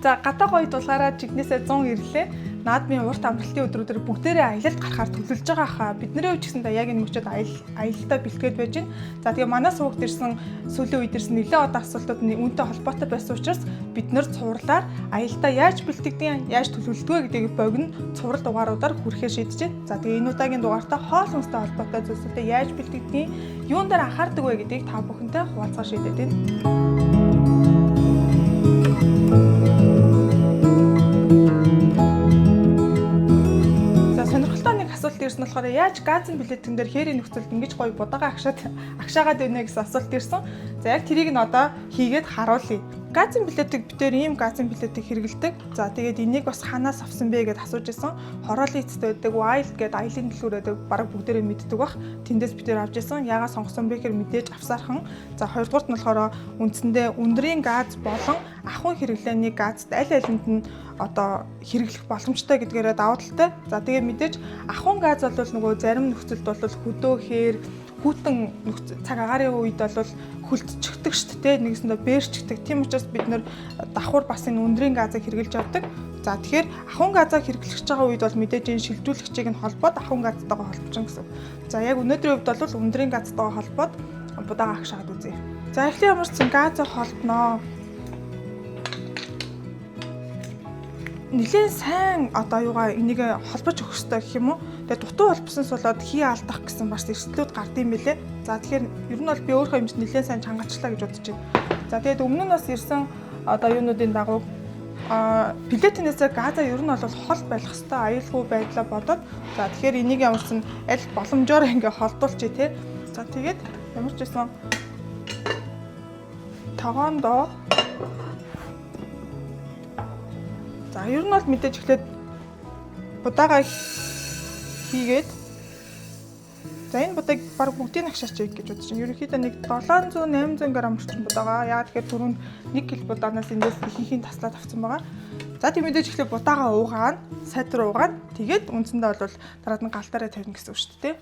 За гадаа гоё дулгаараа чигнээсээ 100 ирлээ. Наадмын урт амралтын өдрүүдээр бүгдээрээ аялалд гарахаар төлөвлөж байгаа хаа. Бидний хувьд ч гэсэн яг энэ мөчөд аялалдаа бэлтгээд байж байна. За тэгээ манай сувагт ирсэн сүүлийн үед ирсэн нэлээд одоо асуултууд нь үүнтэй холбоотой байсан учраас бид нэр цувралаар аялалдаа яаж бэлтгэдэг, яаж төлөвлөдөг вэ гэдгийг богино цуврал дугааруудаар хүрэхээ шийдэж байна. За тэгээ энэ удаагийн дугаартаа хоол хүнстэй холбоотой зүйлсүүдээ яаж бэлтгэдэг, юун дээр анхаардаг вэ гэдгийг та бүхэнтэй хуваалцах шийдээд байна. Асуулт ирсэн болохоор яаж газын билетэн дээр хээрийн нөхцөлд ингэж гоё будаага агшаагаад байна гэсэн асуулт ирсэн. За яг тэрийг нь одоо хийгээд харуулъя. Газын билетийг бид ийм газын билетийг хэрэгэлдэг. За тэгээд энийг бас ханаас авсан бэ гэдээ асууж исэн. Хороолын эцэст байдаг Wild гэдэг аялын дэлгүүр байдаг. Бараг бүгдээрээ мэддэг бах. Тэндээс бид нэр авч исэн. Яагаад сонгосон бэ гэхээр мэдээж авсаархан. За хоёрдугаарт нь болохоор үндсэндээ өндрийн газ болон ахуйн хэрэглээний газд аль алинд нь одоо хэрэглэх боломжтой гэдгээрээ давуу талтай. За тэгээ мэдээж ахуйн газ бол нөгөө зарим нөхцөлд бол хөдөөхээр хүүтэн цаг агаарын үед бол хүлцчихдэг шүү дээ. Нэгэсэндээ бээрчдэг. Тийм учраас бид нэр давхар бас энэ өндрийн газыг хэрэглэж явдаг. За тэгэхээр ахуйн газаа хэрэглэж байгаа үед бол мэдээж энэ шилжүүлэгчийг нь холбоод ахуйн газтайгаа холбочихно гэсэн. За яг өнөөдрийн хувьд бол өндрийн газтайгаа холбоод будаага агшаад үзье. За эхлээд ямар ч газаа холбоноо. Нилээн сайн одоо юугаа энийг холбож өгөх хэрэгтэй гэх юм уу. Тэгээ дутуу холбоснос болоод хий алдах гэсэн бас эрсдлүүд гардыг мэлээ. За тэгэхээр ер нь бол би өөрөө хэмжиж нилээн сайн чангачлаа гэж бодож байна. За тэгээд өмнө нь бас ирсэн одоо юунуудын дагуу билетинээсээ газа ер нь бол хол байх хэрэгтэй аюулгүй байдлаа бодоод за тэгэхээр энийг ямар ч аль боломжоор ингээ холдуулчих тий. За тэгээд ямар ч байсан тогоондоо за ер нь бол мэдээж эхлээд будаага хийгээд за энэ будааг баг бүгдийг агшаачих гэж бодож байна. Ерөнхийдөө нэг 700-800 г орчим будаага. Яагаад тэгэхээр түрүүнд 1 кг будаанаас эндээс ихэнхийн таслаад авсан байгаа. За тийм мэдээж эхлээд будаага уугаана, сайтар уугаана. Тэгээд үндсэндээ бол дараад нь галтаараа тавина гэсэн үг шүү дээ.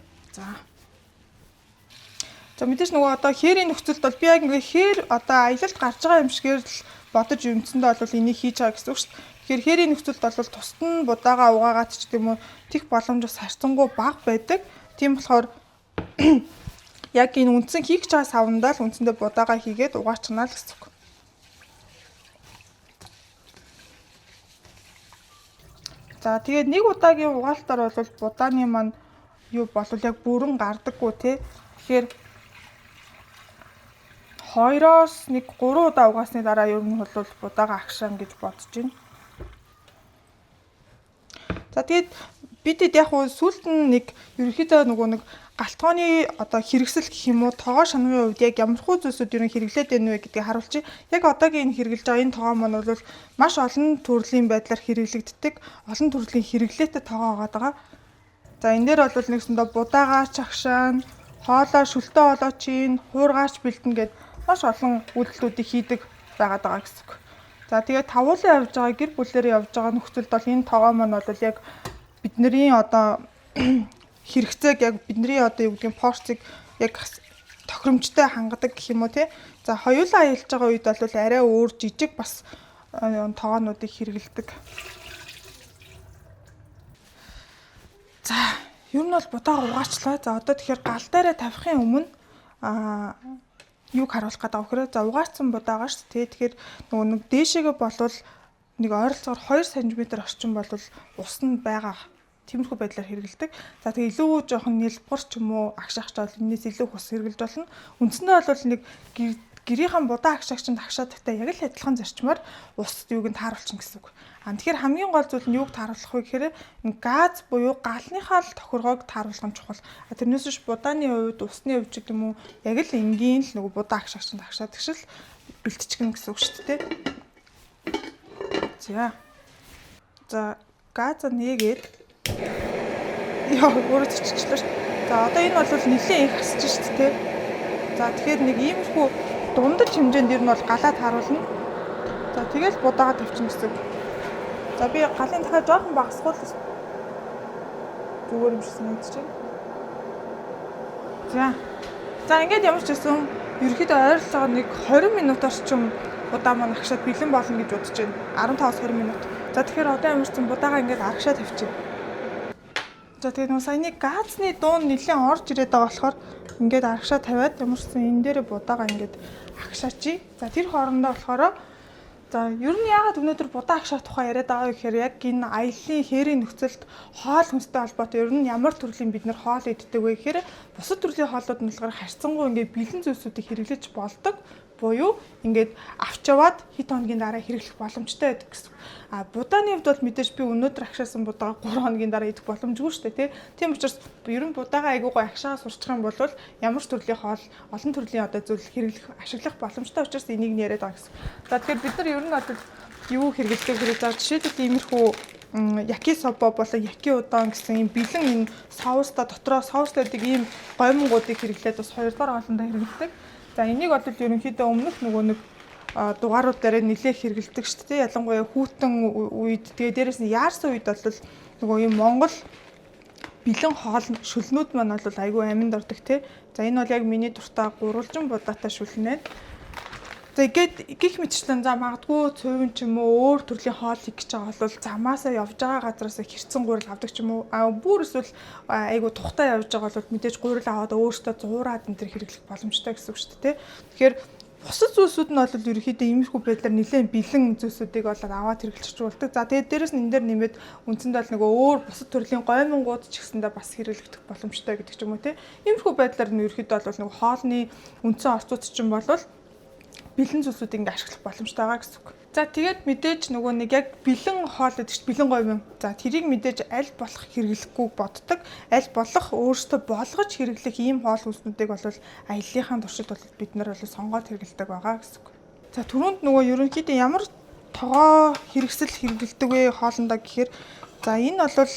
За мэдээж нөгөө одоо хээрийн нөхцөлд бол би яг ингээ хээр одоо аялалд гарч байгаа юм шигээр л бодож үндсэндээ бол энийг хийж байгаа гэсэн үг шүү дээ. Тэгэхээр хээрийн нөхцөлд бол тусад нь будаага угаагаад ч гэдэм үү тех боломж бас харьцангуй бага байдаг. Тийм болохоор яг энэ үндсэн хийх чаас савндаа л үндсэндээ будаага хийгээд угаачнаа л гэсэн үг. За тэгээд нэг удаагийн угаалтаар бол будааны маань юу болвол яг бүрэн гардаггүй тий. Тэгэхээр 2-оос 3 удаа угаасны дараа ер нь бол будаага агшаана гэж бодож байна. За тэгээд бидэд яг сүүлд нь нэг ерөнхийдөө нөгөө нэг галтгооны одоо хэрэгсэл гэх юм уу тоогоо шанагын хувьд яг ямархуу зүйлсүүд ер нь хэрэглээд байна вэ гэдгийг харуулчих. Яг одоогийн энэ хэрэглэж байгаа энэ тоогоо маань бол маш олон төрлийн байдлаар хэрэглэгддэг. Олон төрлийн хэрэглээтэй тоогоо байгаа. За энэ дээр бол нэгсэндээ будаагаач агшаана, хоолоо шүлтөө олоочийн, хуургаач бэлтэн гэд маш олон үйлдэлүүдийг хийдэг байгаа гэсэн үг. За тэгээд тавуулын явж байгаа гэр бүлээр явж байгаа нөхцөлд бол энэ тоогоо маань бол яг бидний одоо хэрэгцээг яг бидний одоо юу гэдгийг порцийг яг тохиромжтой хангадаг гэх юм уу тий. За хоёулаа аялж байгаа үед бол арай өөр жижиг бас тоогоонуудыг хэрэгэлдэг. За ер нь бол будаага угаачлаа. За одоо тэгэхээр гал дээрээ тавихын өмнө юуг харуулах гэдэг вэ гэхээр за угаацсан будаага шүү дээ. Тэгэхээр нөгөө нэг дээшээгээ болвол нэг ойролцоогоор 2 см орчим болвол ус нь байгаа. Тиймэрхүү байдлаар хэрэгэлдэг. За тэгээ илүү жоохон нэлбэр ч юм уу агшаагч бол энэс илүү хус хэрэглэж болно. Үндсэндээ бол нэг гэрийнхэн будаа агшаагчанд агшаадагтай яг л адилхан зарчмаар ус юуг нь тааруулчихна гэсэн үг. Тэгэхээр хамгийн гол зүйл нь юуг тааруулах вэ гэхээр энэ газ буюу галныхаа л тохиргоог тааруулах нь чухал. Тэрнээс биш будааны хувьд усны хувьд ч юм уу яг л энгийн л нөгөө будаа агшаагчанд агшаадаг шиг л бэлтчихнэ гэсэн үг шүү дээ. За газ нээгээд яа өөрөө чиччлээ шүү. За одоо энэ бол нэлээд их хасж шүү дээ. За тэгэхээр нэг иймэрхүү дундаж хэмжээнд ер нь бол галаад харуулна. За тэгэл будаага тавьчихна гэсэн. За би галын дахиад жоохон багасгуул зүгээр юм шиг санагдаж байна. За ингээд ямар ч байсан ерөөхдөө ойролцоогоор нэг 20 минут орчим будаа маань агшаад бэлэн болно гэж бодож байна. 15-20 минут. За тэгэхээр одоо ямарчсан будаагаа ингээд аргашаа тавьчих. За тэгээд нөө саяны газны дуун нэлээд орж ирээд байгаа болохоор ингээд аргашаа тавиад ямарчсан энэ дээр будаагаа ингээд агшаачи. За тэр хоорондоо болохоор за ер нь яагаад өнөөдөр будаа агшаах тухай яриад байгаа гэхээр яг энэ аяллаа хээрийн нөхцөлд хоол хүнстэй холбоотой ер нь ямар төрлийн бид нэр хоол иддэг вэ гэхээр бусад төрлийн хоолууд нь болохоор харьцангуй ингээд бэлэн зүйлсүүдийг хэрэглэж болдог. Буюу ингээд авч яваад хэд хоногийн дараа хэрэглэх боломжтой байдаг гэсэн. А будааны хувьд бол мэдээж би өнөөдөр агшаасан будаагаа 3 хоногийн дараа идэх боломжгүй шүү дээ, тийм учраас ер нь будаагаа айгуу гой агшаа сурчих юм бол ямар ч төрлийн хоол, олон төрлийн одоо зүйл хэрэглэх, ашиглах боломжтой учраас энийг нь яриад байгаа гэсэн. За тэгэхээр бид нар ер нь одоо юу хэрэглэдэг хэрэг за жишээлбэл иймэрхүү якисоба болон яки удаан гэсэн юм бэлэн энэ соуста дотроо соустойдаг ийм гоймонгуудыг хэрэглээд бас 2 дахь олондоо хэрэглэдэг. За энийг бол ерөнхийдөө өмнөх нөгөө нэг дугаарууд дээр нэлээд хэрэгэлдэг шүү дээ. Ялангуяа хүүтэн үед тэгээ дээрэс нь яарсан үед бол нөгөө юм Монгол бэлэн хоол шүлнүүд маань бол айгүй аминд ордог тий. За энэ бол яг миний дуртай гурвалжин будаатай шүлнэ. За ингээд гих мэтчлэн за магадгүй цөөвөн ч юм уу өөр төрлийн хоол их гэж байгаа бол замаасаа явж байгаа газараас хэрцэн гурил авдаг ч юм уу. Бүр эсвэл айгу тухтаа явж байгаа бол мэдээж гурил аваад өөртөө зуураад энэ төр хэрэглэх боломжтой гэсэн үг шүү дээ. Тэгэхээр бусад зүйлсүүд нь бол ерөөхдөө иймэрхүү байдлаар нэлээд бэлэн зүйлсүүдийг бол аваад хэрэглэж болдог. За тэгээд дээрэс нь энэ дээр нэмээд үндсэндээ бол нөгөө өөр бусад төрлийн гоймонгууд ч гэсэндээ бас хэрэглэгдэх боломжтой гэдэг ч юм уу те. Иймэрхүү байдлаар нь ерөөхдөө бол нөгөө хоолны үндсэн орцууд ч юм бол бэлэн зүйлсүүдийг ингээ ашиглах боломжтой байгаа гэсэн үг. За тэгээд мэдээж нөгөө нэг яг бэлэн хоол гэдэг чинь бэлэн гоймон. За тэрийг мэдээж аль болох хэрэглэхгүй боддог. Аль болох өөртөө болгож хэрэглэх ийм хоол хүнсүүдийг бол аяллахын туршид бол бид нар бол сонгоод хэрэглэдэг байгаа гэсэн үг. За түрүүнд нөгөө ерөнхийдөө ямар тогоо хэрэгсэл хэрэглэдэг вэ хоолндоо гэхээр за энэ бол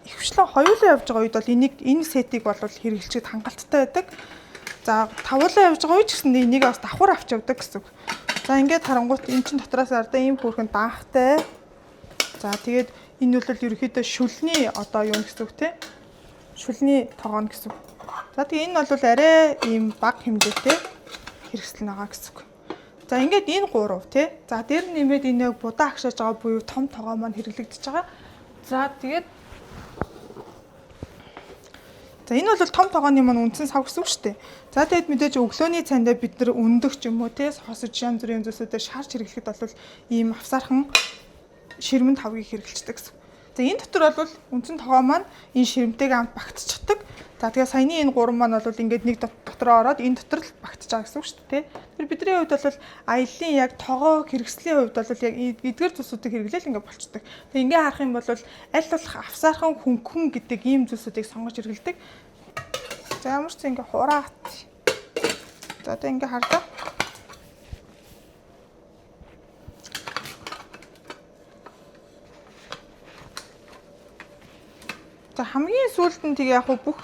ихвчлэн хоёулаа явж байгаа үед бол энэ сетийг бол хэрэглэхэд хангалттай байдаг. За тавуулаа явж байгаа үе ч гэсэн энийг бас давхар авч явдаг гэсэн үг. За ингээд харангуут эн чин дотроос ардаа ийм хөөрхөн даахтай. За тэгээд энэ бол ерөөхдөө шүлний одоо юу гэсэн үг те. Шүлний тогооно гэсэн үг. За тэгээд энэ бол арай ийм бага хэмжээтэй хэрэгсэл байгаа гэсэн үг. За ингээд энэ 3 те. За дээр нэмээд энэ яг будаа агшааж байгаа буюу том тогоо маань хэрэглэгдэж байгаа. За тэгээд за энэ бол том тогооны маань үндсэн сав гэсэн үг шүү дээ. За тэгэд мэдээж өглөөний цайндаа бид нар өндөг ч юм уу те хосож янз бүрийн зүйлсүүдээр шаарч хэрэглэхэд бол ийм авсаархан ширмэн тавгийг хэрэглэждэг гэсэн. За энэ дотор бол үндсэн тогоо маань энэ ширмтэйгээ хамт багтчихдаг. За тэгээ саяны энэ 3 маань бол ингээд нэг дотроо ороод энэ дотор л багтж байгаа гэсэн үг шүү дээ. Тэр бидний хувьд бол аяллаа яг тогоо хэрэгслийн хувьд бол яг эдгээр зүйлсүүдийг хэрэглээл ингээд болчдөг. Тэгээ ингээ харах юм бол аль болох авсаархан хөнгөн гэдэг ийм зүйлсүүдийг сонгож хэрэглэдэг. За ямар ч ингэ хураат. За одоо ингэ харлаа. За хамгийн сүүлд нь тэг яг бүх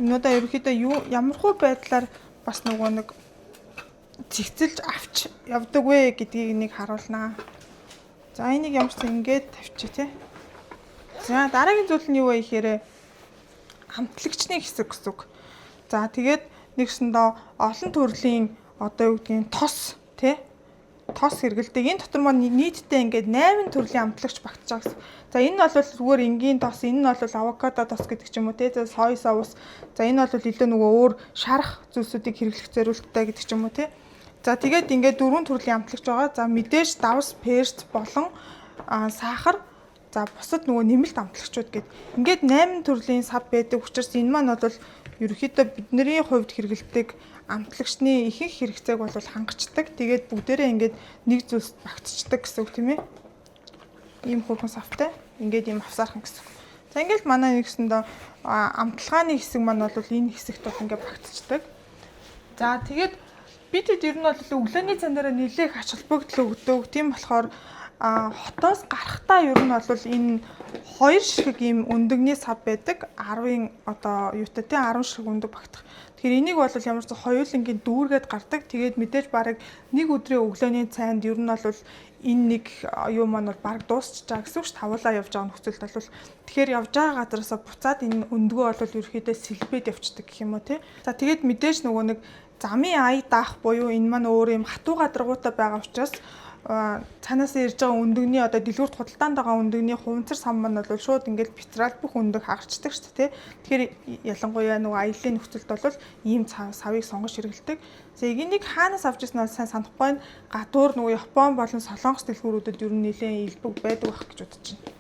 юмудаа ерөөхдөө ямархуу байдлаар бас нөгөө нэг цэгцэлж авч явдаг вэ гэдгийг нэг харуулнаа. За энийг ямар ч ингэж тавьчих тий. За дараагийн зүйл нь юу вэ гэхээр хамтлагчны хэсэг гэсэн үг. За тэгээд нэгсэндээ олон төрлийн одоо юу гэдгийг тос тий тос хэрэгэлдэг. Энэ дотор маань нийтдээ ингээд 8 төрлийн амтлагч багтаж байгаа гэсэн. За энэ нь бол зүгээр энгийн тос, энэ нь бол авокадо тос гэдэг ч юм уу тий. За сой соус. За энэ бол илүү нөгөө өөр шарах зүйлсүүдийг хэрэглэх зориулттай гэдэг ч юм уу тий. За тэгээд ингээд 4 төрлийн амтлагч байгаа. За мэдээж давс, перц болон сахар. За бусад нөгөө нэмэлт амтлагчуд гэдэг. Ингээд 8 төрлийн сав байдаг учраас энэ маань бол ерөөхдөө бидний хувьд хэрэгэлдэг амтлагчны ихэнх хэрэгцээг бол хангацдаг. Тэгээд бүгдээрээ ингээд нэг зүйлс багтцдаг гэсэн үг тийм ээ. Ийм хөрхөн савтай. Ингээд ийм авсаархан гэсэн үг. За ингээд манай нэгсэндээ амтлагааны хэсэг маань бол энэ хэсэгт бол ингээд багтцдаг. За тэгээд бид ер нь бол өглөөний цан дээр нэлээх ач холбогдол өгдөг. Тийм болохоор хотоос гарахтаа ер нь бол энэ 2 ширхэг ийм өндөгний сав байдаг. 10-ын одоо юутай тий 10 ширхэг өндөг багтах. Тэгэхээр энийг бол ямар ч хоёулангийн дүүргээд гардаг. Тэгээд мэдээж бараг нэг өдрийн өглөөний цайнд ер нь бол энэ нэг юу маань бол бараг дуусч байгаа гэсэн үг ш тавуулаа явж байгаа нөхцөлд бол тэгэхээр явж байгаа газараасаа буцаад энэ өндгөө бол ерөөхдөө сэлбэд явцдаг гэх юм уу тий. За тэгээд мэдээж нөгөө нэг замын ая даах буюу энэ маань өөр юм хатуу гадаргуутай байгаа учраас цаанаас ирж байгаа өндөгний одоо дэлгүүрт худалдаанд байгаа өндөгний хуванцар сам маань бол шууд ингээд бицрал бүх өндөг хагарчдаг шүү дээ. Тэгэхээр ялангуяа нөгөө аяллаа нөхцөлд бол ийм савыг сонгож хэрэглэдэг. За энийг хаанаас авч ирсэн нь сайн санахгүй. Гадуур нөгөө Япон болон Солонгос дэлгүүрүүдэд ер нь нэлээд илбэг байдаг байх гэж бодож байна.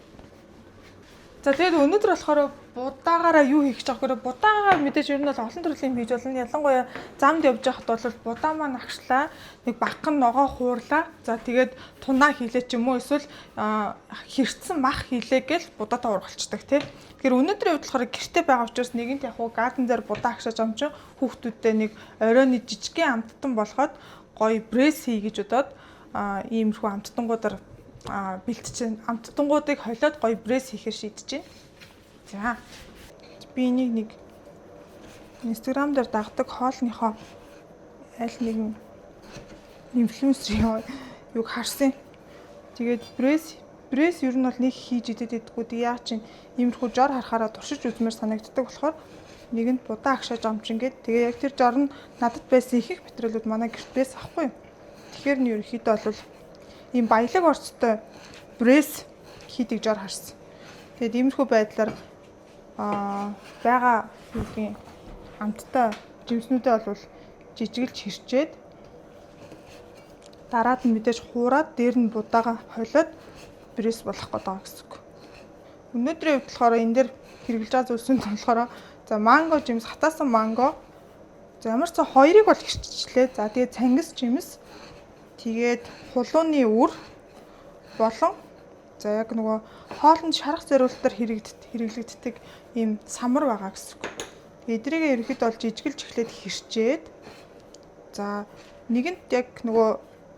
За тэгээд өнөөдөр болохоор будаагаараа юу хийх гэж байгаа вэ? Будаагаа мэдээж ер нь бол олон төрлийн хийж болно. Ялангуяа замд явж байхад бол будаа маань агшлаа, нэг багхан ногоо хуурлаа. За тэгээд тунаа хийлээ ч юм уу эсвэл хэрцэн мах хийлээ гэл будаатай ургалцдаг тий. Тэгэхээр өнөөдрийн үед болохоор гэрте байгаа учраас нэгэнт яг уу гадан дээр будаа агшааж амчин хүүхдүүдтэй нэг оройны жижигхэн амттан болгоод гоё пресс хий гэж бодоод иймэрхүү амттангуудаар бэлтжин амттангуудыг холиод гоё пресс хийхээр шийдэж байна. За би энийг нэг Instagram дээр дагдаг хоолныхоо аль нэгэн инфлюенсерийн юг харсан. Тэгээд пресс ер нь бол нэг хийж идэдэггүй. Тэг яа чин иймэрхүү жор харахаараа туршиж үзмээр санагддаг болохоор нэгэнд будаа агшааж амчин гээд тэгээ яг тэр жор нь надад байсан ихэнх материалууд манай гэрт пресс авахгүй. Тэгэхээр нь ерөнхийдөө бол ийм баялаг орцтой пресс хийдэг жор харсан. Тэгээд иймэрхүү байдлаар байгаа юугийн амттай жимснүүдээ бол жижигэлж хэрчээд дараад нь мэдээж хуураад дээр нь будаага холиод пресс болох гэдэг гэсэн үг. Өнөөдрийн хувьд болохоор энэ дээр хэрэглэж байгаа зүйлсүүд болохоор за манго жимс, хатаасан манго. За ямар ч ца хоёрыг бол хэрччихлээ. За тэгээд цангис жимс, тэгээд хулууны үр болон за яг нөгөө хоолнд шарах зориулалтаар хэрэглэгддэг ийм самар байгаа гэсэн үг. Эдрийг ерөөхдөө бол жижигэлж эхлээд хэрчээд за нэгэнт яг нөгөө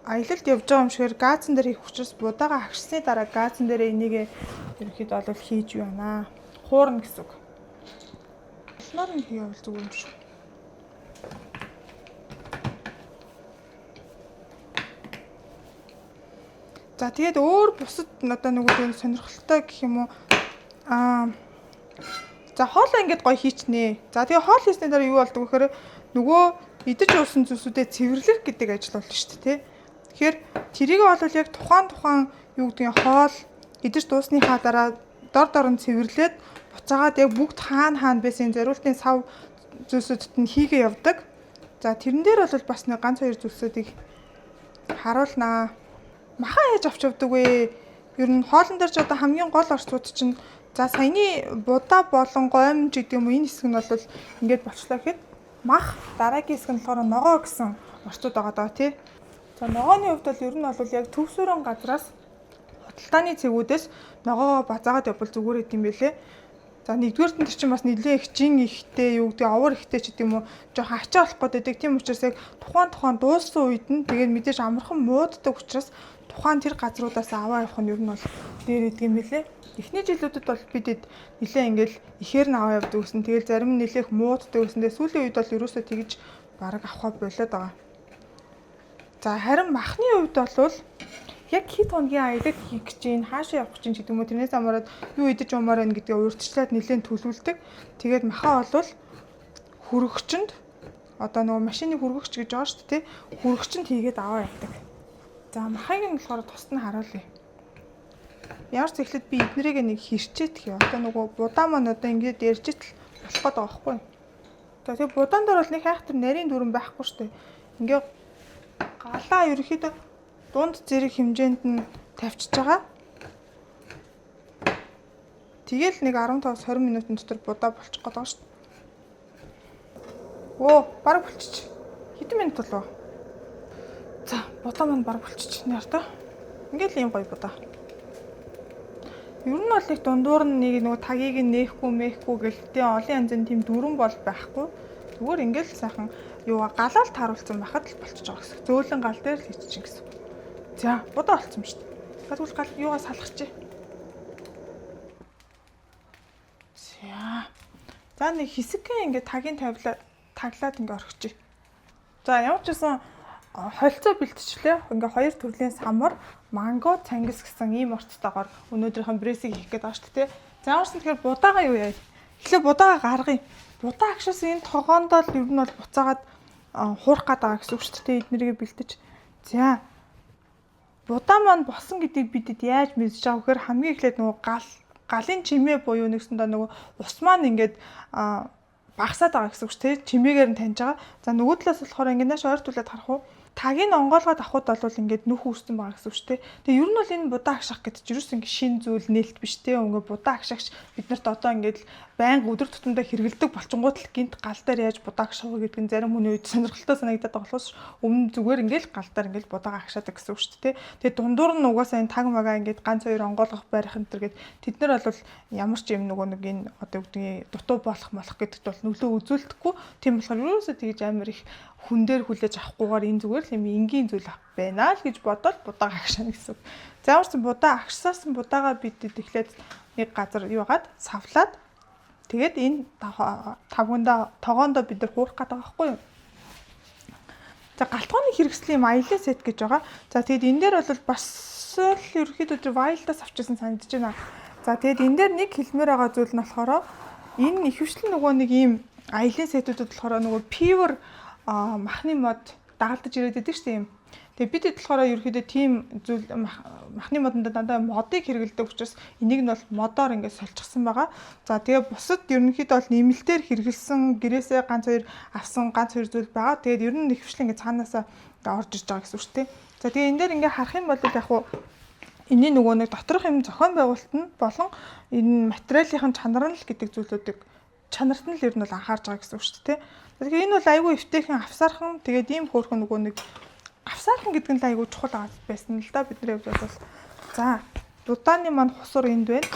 аялалд явж байгаа юм шигээр газан дээр хийх учраас будаага агшсны дараа газан дээр энийг ерөөхдөө бол хийж байна. Хуурна гэсэн үг. Олноор нь хийвэл зүгээр юм шиг. За тэгээд өөр бусад одоо нөгөө сонирхолтой гэх юм уу за хоолоо ингээд гоё хийчнэ. За тэгээд хоол хийсний дараа юу болдог вэ гэхээр нөгөө идэж уусан зүйлсүүдэд цэвэрлэх гэдэг ажил болно шүү дээ тий. Тэгэхээр тэрийг бол яг тухайн юу гэдгийг хоол идэж дуусныхаа дараа дор нь цэвэрлээд буцаагаад яг бүгд хаана байсан зориултын сав зүйлсүүдэд нь хийгээ явдаг. За тэрэн дээр бол бас нэг ганц хоёр зүйлсүүдийг харуулнаа. Махан яаж авч явдаг вэ? Ер нь хоолн дээр ч одоо хамгийн гол орцууд чинь за саяны будаа болон гомж гэдэг юм уу энэ хэсэг нь бол ингээд болчлаа гэхэд мах дараагийн хэсэг нь болохоор ногоо гэсэн орцууд байгаа даа тий. За ногооны хувьд бол ер нь бол яг төвсөрөн газраас худалдааны цэгүүдээс ногоо базаагаад явбал зүгээр гэдэм байлээ. За нэгдүгээрт нь чинь бас нэлээд их жин ихтэй юу гэдэг овор ихтэй ч гэдэг юм уу жоохон ачаа болох гэдэг. Тийм учраас яг тухайн дууссан үед нь тэгээд мэдээж амархан мууддаг учраас тухайн тэр газруудаас аваа явах нь ер нь бол дээр идэг юм билээ. Эхний жилүүдэд бол бид нэлээ ингээл ихээр нь аваа явдаг гэсэн. Тэгэл зарим нь нэлээх мууддаг гэсэн. Тэгээ сүүлийн үед бол ерөөсөө тэгж бараг авахаа болоод байгаа. За харин махны хувьд бол яг хэд хоногийн аялал хийх гэж чинь хаашаа явах гэж чинь гэдэг юм уу тэрнээс амаараад юу идэж уумаар байна гэдгээ урьдчилаад нэлээд төлөвлөдөг. Тэгээд махаа бол хөргөгчөнд одоо нөгөө машины хөргөгч гэж байгаа шүү дээ. Хөргөгчөнд хийгээд аваа явдаг. За махыг нь болохоор тусад нь харуулъя. Ямар ч эхлээд би эднэрийг нэг хэрчээд тхий. Одоо нөгөө будаа маань одоо ингээд ярьж итл болох гээд байгаа байхгүй. За тэгээ будаан дээр бол нэг хайхтар нарийн дүрэн байхгүй шүү дээ. Ингээ галаа ерөөхдөө дунд зэрэг хэмжээнд нь тавьчихж байгаа. Тэгэл нэг 15-20 минутын дотор будаа болчих гээд байгаа шүү дээ. Оо, бараг болчих. Хэдэн минут болов? За, будаа маань бараг болчих нэр та. Ингээл ийм гоё будаа. Ер нь бол их дундуур нь нэг нөгөө тагийг нээхгүй гэлтэй олон янзын тийм дүрэн бол байхгүй. Зүгээр ингээл сайхан юугаа галаал тааруулсан байхад л болчихж байгаа гэсэн. Зөөлөн гал дээр л хийчих гэсэн. За, будаа болцсон шүү дээ. Тэгвэл гал юугаа салгачих. За нэг хэсэгхэн ингээд тагийн таглаад ингээд орхичих. За ямар ч гэсэн холцоо бэлтчихлээ. Ингээ хоёр төрлийн самар, манго, цангис гэсэн ийм орцтойгоор өнөөдрийнхэн брэсийг хийх гээд байгаа шүү дээ. За ямарсан тэгэхээр будаагаа юу яа? Эхлээ будаагаа гаргая. Будаа агшаас энэ тогоондоо л ер нь бол буцаагаад хуурах гэдэг гэсэн үг шүү дээ. Эднэрийг бэлдэж. За. Будаа маань болсон гэдгийг бидэд яаж мэдж байгаа вэхээр хамгийн эхлээд нөгөө галын чимээ буюу нэгсэндээ нөгөө ус маань ингээд багасаад байгаа гэсэн үг шүү дээ. Чимээгээр нь таньж байгаа. За нөгөө талаас болохоор ингээд нааш ойртуулаад харах уу? Тагийг онгоолгоод авахуд бол ингээд нүх үүссэн байгаа гэсэн үг шүү дээ. Тэгээ ер нь бол энэ будаа агших гэдэг чинь ерөөс ингээд шин зүйл нээлт биш те. Ингээд будаа агшигч биднэрт одоо ингээд байнга өдөр тутамдаа хэрэгэлдэг болчингууд л гинт гал дээр яаж будаа агших вэ гэдэг нь зарим хүний үед сонирхолтой санагдаад байгаа болохоос өмнө зүгээр ингээд гал дээр ингээд будаа агшаадаг гэсэн үг шүү дээ. Тэгээ дундуур нь угаасаа энэ таг магаа ингээд ганц хоёр онгоолгох байрах энэ төр гэд тэд нар бол ямар ч юм нөгөө нэг энэ одоо үгдгийн дутуу болох гэдэгт бол нөлөө үзүүлдэггүй. Тийм болохоор ерөөсөө тэгж амар их хүн дээр хүлээж авахгүйгээр энэ зүгээр л юм энгийн зүйл байна л гэж бодоод будаа агшаана гэсэн үг. За өөрсөн будаа агшсаасан будаагаа бид эхлээд нэг газар юугаад савлаад тэгээд энэ тавгандаа тогоондоо бид нар хуурах гэдэг байгаа байхгүй юу? За галтгооны хэрэгслийн аялал сет гэж байгаа. За тэгээд энэ дээр бол бас л ерөөхдөө вайлдаас авчихсан санагдаж байна. За тэгээд энэ дээр нэг хэлмээр байгаа зүйл нь болохоор энэ ихэвчлэн нөгөө нэг ийм аялал сетүүдэд болохоор нөгөө пивер махны мод дагалдаж ирээд байдаг шүү дээ юм. Тэгээ бид болохоор ерөөхдөө тийм зүйл махны модонд дандаа модыг хэрэгэлдэг учраас энийг нь бол модоор ингээд солилцсон байгаа. За тэгээ бусад ерөнхийдөө бол нэмэлтээр хэрэгэлсэн гэрээсээ ганц хоёр авсан ганц хоёр зүйл байгаа. Тэгээд ер нь нэхвчлэн ингээд цаанаасаа орж ирж байгаа гэсэн үг шүү дээ. За тэгээ энэ дээр ингээд харах юм бол яг хуу энэний нөгөө нэг доторх юм зохион байгуулалт нь болон энэ материалын чанар нь гэдэг зүйлүүдийг чанарт нь л ер нь бол анхаарж байгаа гэсэн үг шүү дээ. Тэгэхээр энэ бол айгүй эвтэйхэн авсаархан тэгээд ийм хөөрхөн нөгөө нэг авсаархан гэдэг нь л айгүй чухал байсан л да бидний хувьд бол. За дудааны маань хусуур энд байна.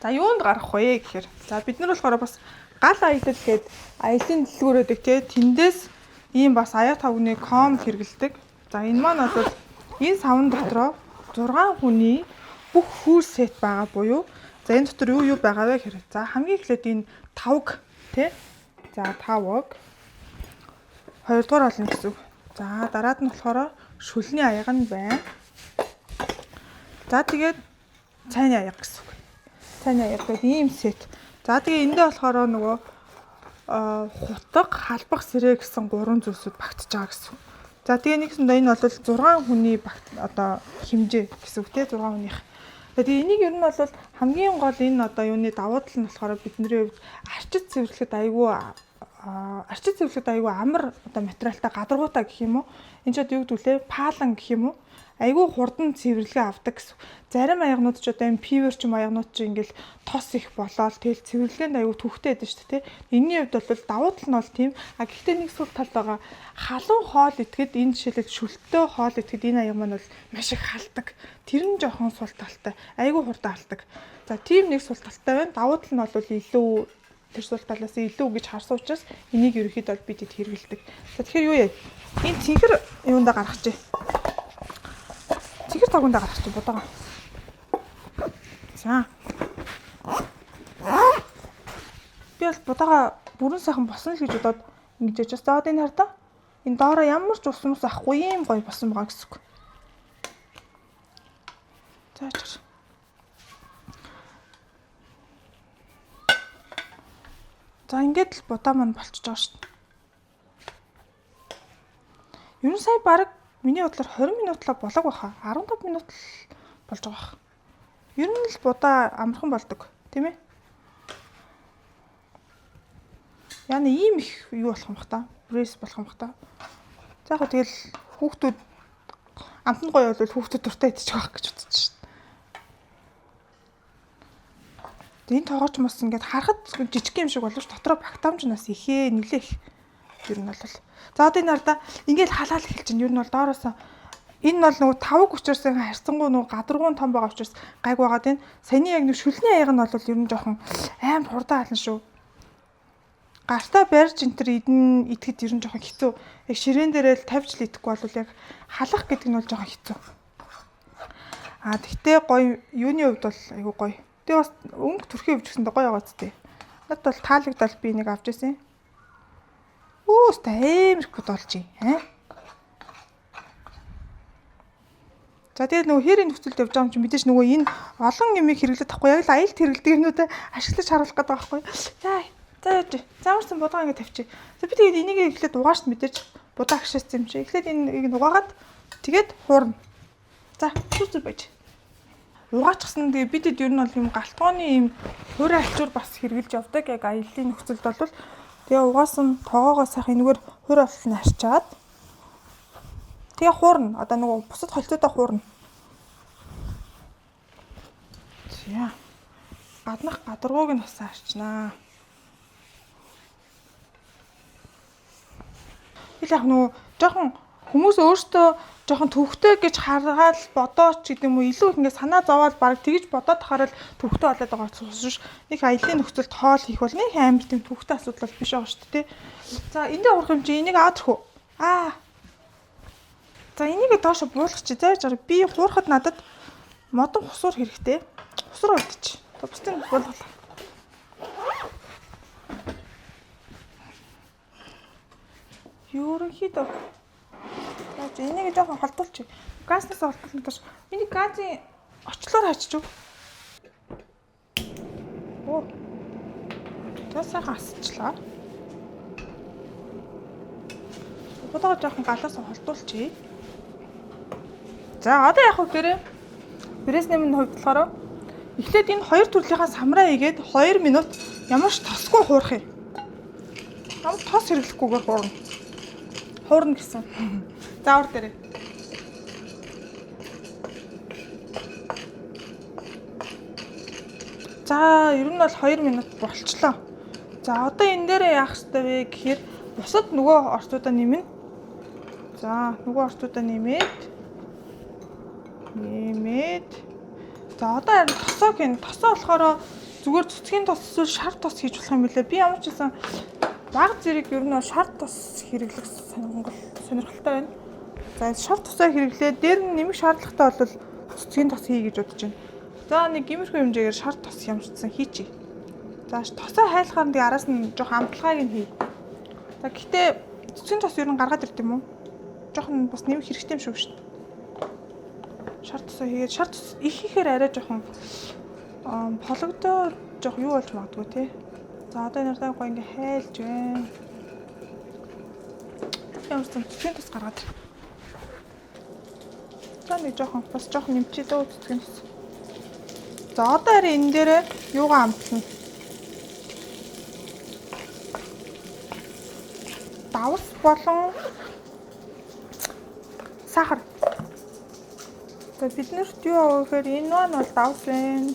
За юунд гарах вэ гэхээр за бид нар болохоор бас гал аялал гээд аялын дэлгүүрөөдөг те тэндээс ийм бас аяа тавгны ком хэрэгэлдэг. За энэ маань бол энэ савн дотроо 6 хүний бүх хүүл сет байгаа буюу за энэ дотор юу байгаа вэ гэхээр за хамгийн эхлээд энэ тавг те за тавг хоёрдугаар болно гэсэн үг. За дараад нь болохоор шүлний аяга нь байна. За тэгээд цайны аяга гэсэн үг. Цайны аяга гэдэг ийм сет. За тэгээ эндээ болохоор нөгөө хутаг, халбах сэрээ гэсэн 3 зүйлсүүд багтж байгаа гэсэн үг. За тэгээ нэгсэндээ энэ бол 6 хүний одоо хэмжээ гэсэн үг те 6 хүнийх. Тэгээ энийг ер нь бол хамгийн гол энэ одоо юуны давуу тал нь болохоор бидний хувьд арчид цэвэрлэхэд айгүй амар одоо материалтай гадаргуутай гэх юм уу. Энд ч одоо юу гэдгүүлээ паалан гэх юм уу. Айгүй хурдан цэвэрлэгээ авдаг гэсэн. Зарим аягнууд ч одоо энэ пивер ч юм аягнууд ч ингээл тос их болоод тэгэл цэвэрлэгэнд айгүй төвхтэй байдаг шүү дээ. Энийний хувьд бол давуу тал нь бол тийм. А гэхдээ нэг сул тал байгаа. Халуун хоол итгэхэд энэ жишээлбэл шүлттэй хоол итгэхэд энэ аяг маань бол маш их халдаг. Тэр нь жоохон сул талтай. Айгүй хурдан халдаг. За тийм нэг сул талтай байна. Давуу тал нь бол илүү тэр сул талаас илүү гэж харсан учраас энийг ерөөхдөө бид хэрэгэлдэг. За тэгэхээр юу яа? Энэ цэнхэр юундаа гаргачих. Цэнхэр тагундаа гаргачих будаага. За. Би бол будаага бүрэн сайхан босно л гэж бодоод ингэж яж заад энэ хардаа. Энэ доороо ямар ч ус мус ахгүй юм гоё босон байгаа гэсэн үг. За чир. За ингээд л будаа маань болчихж байгаа шүү дээ. Ер нь сая баг миний бодлоор 20 минутлаа болоог баха. 15 минут л болж байгаа бах. Ер нь л будаа амархан болдог, тийм ээ? Яна ийм их юу болох юм бах та? Пресс болох юм бах та? За яг тэгэл хүүхдүүд амтны гоё бол хүүхдүүд дуртай идчих واخ гэж бодчих шүү дээ. Энэ тоогооч мос ингээд харахад жижиг юм шиг боловч дотроо багтаамж нас ихээ нэлээх ер нь бол. За одоо энэ хардаа ингээд халаал эхэлж чинь ер нь бол доороосоо энэ бол нөгөө тавг учраас харьцангуй нөгөө гадаргуун том байгаа учраас гайг байгаад энэ саяны яг нэг шүлний аяг нь бол ер нь жоохон аим хурдан ална шүү. Гартаа барьж энтер идэхэд ер нь жоохон хэцүү. Яг ширээн дээрээ л тавьж л идэхгүй бол яг халах гэдэг нь бол жоохон хэцүү. А тэгтээ гоё юуны хувьд бол айгу гоё. Тэгээ бас өнгө төрхий өвчсөндө гоё байгаа зү. Надад бол таалагдал би нэг авч ирсэн. Өөс таамирхд болж юм. За тэгээд нөгөө хээрийн нөхцөлд явж байгаа юм чи мэдээж нөгөө энэ олон юмыг хэрэглэж тахгүй яг л аялт хэрэглэдэг юмнуудаа ашиглаж харуулах гэдэг байгаа байхгүй. За яж. Заамарсан будаа ингэ тавьчих. За би тэгээд энийг эхлээд угаашд мэдээж будаа агшаасан юм чи. Эхлээд энийг угаагаад тэгээд хуурна. За зүр байж. Угаачихсан тэгээд бидэд ер нь бол юм галтгооны юм хуурай ачуур бас хэрглэж явдаг. Яг аяллаа нөхцөлд бол тэгээ угаасан тоогоогоо сайхан энэгээр хуурай болтол нь арчаад тэгээ хуурна. Одоо нөгөө бусад холцоодоо хуурна. За. Гаднах гадаргууг нь бас арчнаа. Би яг нөгөө жоохон хүмүүс өөртөө жоохон төвхтэй гэж хараад бодооч гэдэг юм уу илүү ингэ санаа зовоод баг тэгж бодоод тахаарал төвхтэй болоод байгаа учраас нэг аяллаа нөхцөлд хоол хийх бол нэг амар тийм төвхтэй асуудал бол биш байгаа шүү дээ. За эндээ урах юм чи энийг аваад ирэх үү? За энийг доошо буулгах чи зааж гараа би хуурахад надад модон хусуур хэрэгтэй. Хусуур үлдчих. Бусдын буулгалаа. Ерөнхийдөө яаж энийг жоохон холдуулчих. Газнаас холдуулна гэж. Миний газын очлоор хачиж өг. Оо. Tas сайхан асчлаа. Будаа жоохон галаас холдуулчих. За одоо яг хөө брэс нэмийн хувьд болохоор эхлээд энэ хоёр төрлийнхаа самраа игээд 2 минут ямар ч тосгүй хуурах юм. Ямар тос хэрэглэхгүйгээр хуурна. Хуурна гэсэн. Заавар дээр. За ер нь бол 2 минут болчлоо. За одоо энэ дээр яах ёстой вэ гэхээр бусад нөгөө орчуудаа нэмнэ. За нөгөө орчуудаа нэмээд. За одоо харин тосоо гин. Тосоо болохоор зүгээр цэцгийн тос эсвэл шар тос хийж болох юм билээ. Би ямар ч гэсэн баг зэрэг ер нь шар тос хэрэглэх сонирхолтой байна. За шар тосоо хэрэглээд дээр нь нэмэх шаардлагатай бол цэцгийн тос хий гэж бодож байна. За нэг гимэрхүү хэмжээгээр шар тос ямжсан хийчихье. За тосоо хайлахаар нэг араас нь жоох амтлагааг нь хий. За гэхдээ цэцгийн тос ер нь гаргаад ирд юм уу? Жохон бас нэмэх хэрэгтэй юм шүү дээ. Шар тосоо хийгээд шар тос их ихээр арай жоохон пологдоо жоох юу болж магадгүй те. За одоо энэ нартай гоо ингээ хайлж байна. Ямар ч цэцгийн тос гаргаад ир. За нэг жоохон бас жоохон нэмчихээ дөө цэцгийн тос. За одоо харин энэ дээр юугаа амтлана. Давс болон сахар. За биднэрт юу авах гэхээр энэ маань бол давс байна.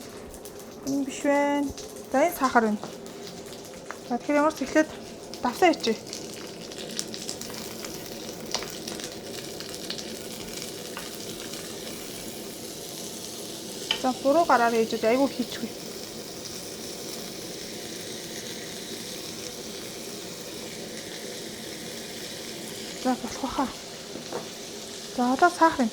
Энэ биш байна. За энэ сахар байна. За тэгэхээр ямар ч эхлээд давсаа ичээ. За буруу гараар ээжүүд айгүй хийчихвээ. За болох баха. За одоо сахар юм.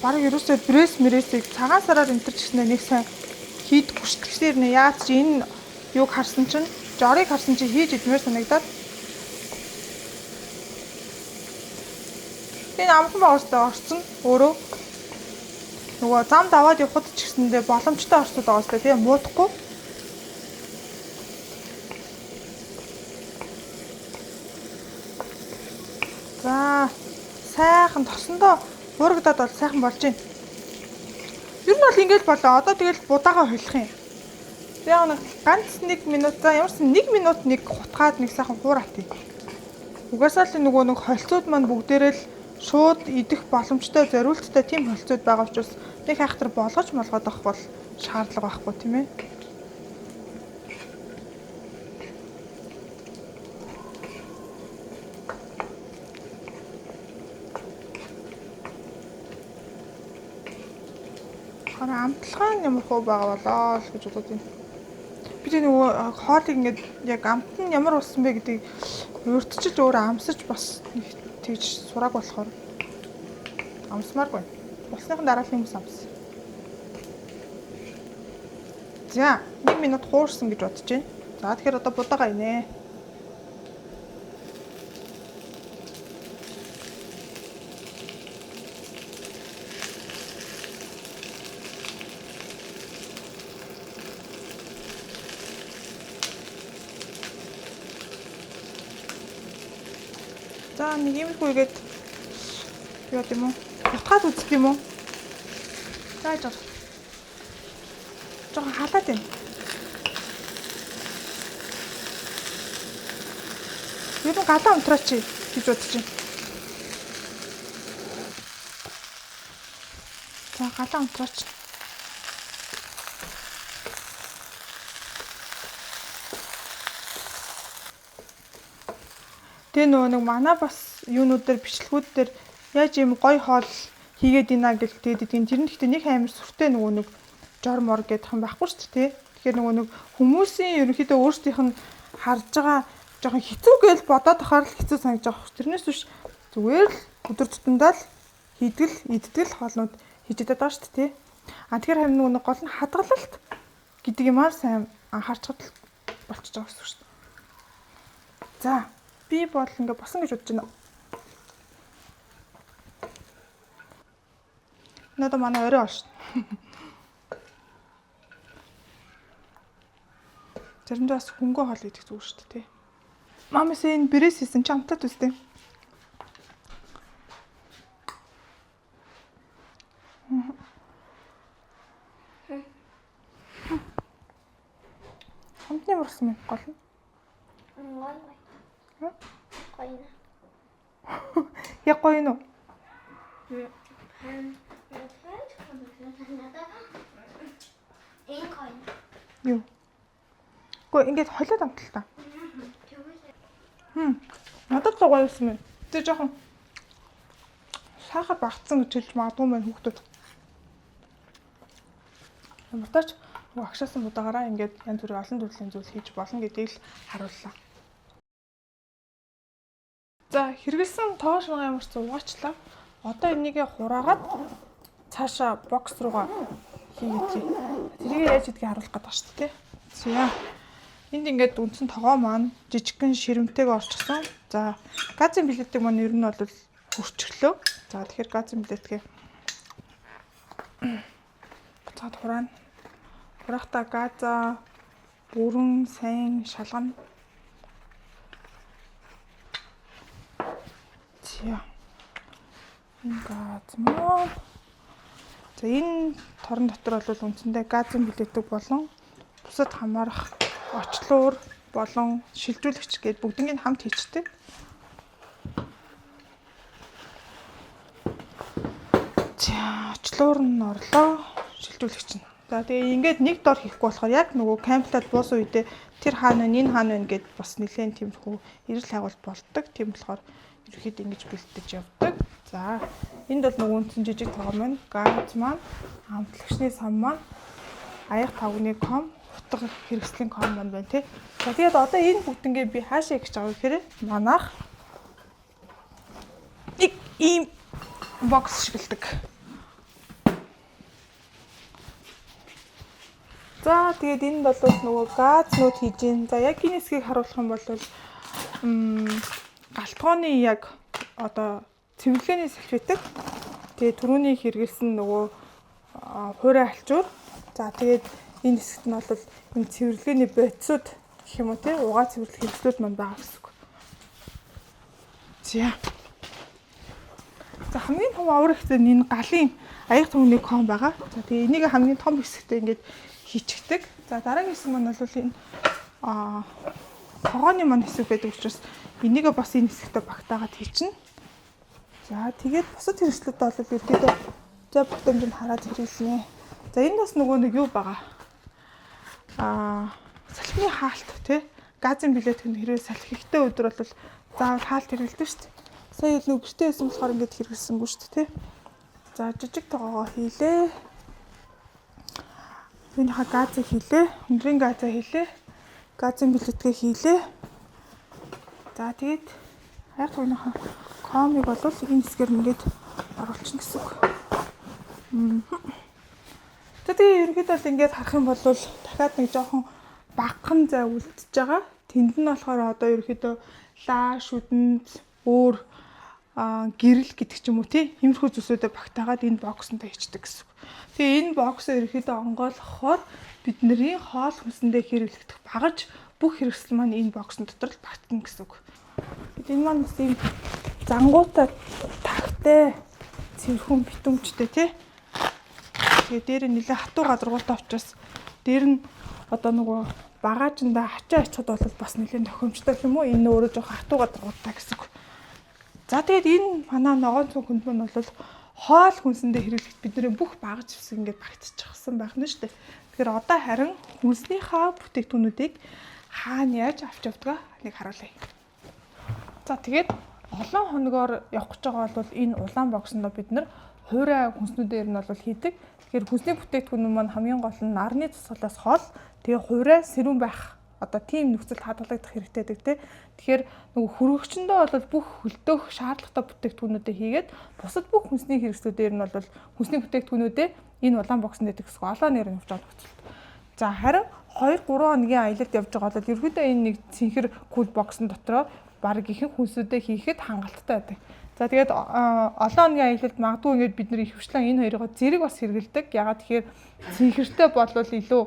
Бараг ерөөсөө брэсийг цагаан сараар энтерч гиснэ нэг сайн хийдэггүй шүү дээ. Тэгэхээр нэ яаж чи энэ юг харсан чинь жорыг харсан чи хийж идмээр санагдаад. Энэ амхан байгуулалтаа орсон өөрөө нөгөө зам даваад явхад ч гэсэндээ боломжтой орсод байгаа шүү дээ. Тийм муудахгүй. За сайхан тосондоо буурагдаад бол сайхан болж байна. Ер нь бол ингэж болоо. Одоо тэгэл будаагаа холих юм. Яг нэг ганц 1 минут за ямарсан 1 минут нэг хутгаад нэг сайхан хуураад тий. Угаасаа л нөгөө нэг холцууд маань бүгдээрээ л шууд идэх боломжтой зориулттай тийм холцууд байгаа учраас нэг хайхтар болгож молгоод авах бол шаардлага байхгүй тийм ээ. Амтлагаа ямар хөө байгаа болоо л гэж бодод байна. Би тэр нөгөө хоолыг ингээд яг амт нь ямар болсон бэ гэдгийг урьдчилж өөрөө амсаж бас тэгж сурааг болохоор амсмааргүй. Болсныхан дараагийн хүмүүс амс. За 1 минут хуурсан гэж бодож байна. За тэгэхээр одоо будаагаа инээ. За нэг иймэрхүү игээд яа гэм үү? Утгаад үзэх юм уу? За жоо. Жоо халаад байна. Юу галаа унтраач гэж бодож байна. За галаа унтраач. Тэгээ нөгөө нэг манай бас юунууд дээр бичлэгүүд дээр яаж юм гоё хоол хийгээд ийна гэж тэгээд тэр нь гэхдээ нэг амар сүртэй нөгөө нэг жор мор гэдэг юм байхгүй шүү дээ. Тэгэхээр нөгөө нэг хүмүүсийн ерөнхийдөө өөрсдийнх нь харж байгаа жоохон хэцүү гэж бодоод тахаар л хэцүү санагдаж байгаа. Тэрнээс биш зүгээр л өдөр тутамдаа л иддэг хоолнууд хийж идээд байгаа шүү дээ. Тэгэхээр харин нөгөө гол нь хадгалалт гэдэг юмар сайн анхаарчод болчихж байгаа гэсэн үг шүү дээ. За би бол ингээ босон гэж бодож байна. Надад манай орой олш. Заримдаа бас хөнгөө хоол идэх зүгээр шүү дээ. Мамаас энэ брэс хийсэн чи амтаад үстэй. Хамтны мөрсөн юм гол нь. Гоё. Яг гоё нөө. Энэ гоё. Юу? Гэхдээ ингээд холиод амтал та. Надад л гоё юм. Тэ жоохон сахар багтсан гэж хэлж магадгүй мэн хүүхдүүд. Ямартаач агшаасан будаагаараа ингээд янз бүрийн олон төрлийн зүйл хийж болно гэдгийг л харууллаа. За хэрэгэлсэн тоо шугаа ямар ч зугаачлаа. Одоо энийгээ хураагаад цаашаа бокс руугаа хийгээдгээ. Тэрийг яаж хийдгийг харуулах гэдэг ба шүү дээ. За энд ингээд үндсэн тогоо маань жижигхэн ширэмтэйг орчихсон. За газын билетийг маань ер нь бол хөрчлөө. За тэгэхээр газын билетгээ цаад хураана. Хураахтаа газа бүрэн сайн шалгана. За энэ газ мөн. За энэ торон дотор бол үндсэндээ газын билетик болон бусад хамаарах очлуур болон шилжүүлэгч гээд бүгднийг хамт хийчдэг. За очлуур нь орлоо, шилжүүлэгч нь. За тэгээ ингээд нэг дор хийхгүй болохоор яг нөгөө камплаад буусан үедээ тэр хаана вэ, энэ хаана вэ гэд бас нэлээд тиймэрхүү эрэл хайгуулт болдог. Тийм болохоор ерөөхдөө ингэж бэлтгэж явдаг. За энд бол нөгөө үндсэн жижиг тогоо маань, газ маань, хамтлагчны сан маань, аяг тавгны ком, утга хэрэгслийн ком маань байна тий. За тэгээд одоо энэ бүгднгээ би хаашаа гэж байгаа гэхээр манайх нэг ийм бокс шигэлдэг. За тэгээд энд бол нөгөө газнууд хийж гин. За яг энэ хэсгийг харуулах юм бол галтгооны яг одоо цэвэрлэгээний салфетик. Тэгээд түрүүний хэрэгэлсэн нөгөө хуурай алчуур. За тэгээд энэ хэсэгт нь бол энэ цэвэрлэгээний бодисууд гэх юм уу тий угаа цэвэрлэх хэрэгслүүд маань байгаа гэсэн үг. За хамгийн том авраг хэсэг нь энэ галын аяг түмний ком байгаа. За тэгээд энийг хамгийн том хэсэгтээ ингээд хийчихдэг. За дараагийн хэсэг маань бол энэ тогооны маань хэсэг байдаг учраас энийг бас энэ хэсэгтээ багтаагаад хийчихнэ. За тэгээд бусад хэрэгслүүд бол ердөөдөө за бүх хэмжээнд хараад хэрэглэнэ. За энэ бас нөгөө нэг юу байгаа. Салхины хаалт тий газын билет хэрвээ салхихтэй өдөр бол заавал хаалт хэрэглэдэг шүү дээ. Сая л нөгөө гэртээ байсан болохоор ингэж хэрэглэсэнгүй шүү дээ тий. За жижиг тоогоо хийлээ. Энийхээ газыг хийлээ. Өндрийн газаа хийлээ. Газын билетгээ хийлээ. За тэгээд хайр тугныхаа комыг бол энэ хэсгээр ингээд оруулчихна гэсэн үг. Тэгээд ерөнхийдөө л ингээд харах юм бол дахиад нэг жоохон багахан зай үлдчихэж байгаа. Тэнд нь болохоор одоо ерөнхийдөө лаа, шүдэнд, өөр гэрэл гэдэг ч юм уу тий. Иймэрхүү зүйлсүүдэд багтаагаад энэ боксонтой хийчдэг гэсэн үг. Тэгээ энэ боксоо ерөнхийдөө онгойлгохоор бидний хоол хүнсэндээ хэрэглэгдэх багаж бүх хэрэгсэл маань энэ боксын дотор л багтана гэсэн үг. Энэ маань бас ийм зангуутай тагтай цэвэрхэн битүүмжтэй тий. Тэгээ дээр нь нэлээ хатуу газаргуутай учраас дээр нь одоо нөгөө багаажинда хачаа ачхад бол бас нэлээд тохиомжтой юм уу? Энэ өөрөө жоох хатуу газаргуутай гэсэн үг. За тэгээд энэ манай ногоон цүнх хөнд маань бол хоол хүнсэндээ хэрэглэхэд бидний бүх багаж хэсэг ингээд багтчихсан байх нь шүү дээ. Тэгэхээр одоо харин хүнснийхаа бүтээгдэхүүнүүдийг хаана яаж авч явдгаа нэг харуулъя. За тэгээд олон хоногор явах гэж байгаа бол энэ улаан боксондоо бид нар хуурай хүнснүүдээр нь бол хийдэг. Тэгэхээр хүнсний бүтээгдэхүүн маань хамгийн гол нь нарны тусгалаас хол тэгээ хуурай сэрүүн байх одоо тийм нөхцөлд хадгалагдах хэрэгтэй гэдэг те. Тэгэхээр нөгөө хөргөгчөндөө бол бүх хөлдөөх шаардлагатай бүтээгдэхүүнүүдээ хийгээд бусад бүх хүнсний хэрэгслүүдээр нь бол хүнсний бүтээгдэхүүнүүдээ энэ улаан боксонд дэдэг гэсэн олон нэр нь явж байгаа нөхцөлд. За харин 2-3 хоногийн аялалд явж байгаа бол ерөөдөө энэ нэг цэнхэр кул боксон дотроо баг ихэнх хүнсүүдэд хийхэд хангалттай байдаг. За тэгээд олон хоногийн аялалд магадгүй ингээд бид нэр ихэвчлэн энэ хоёроо зэрэг бас хэрэгэлдэг. Ягаад тэгэхээр цэнхэртэй болвол илүү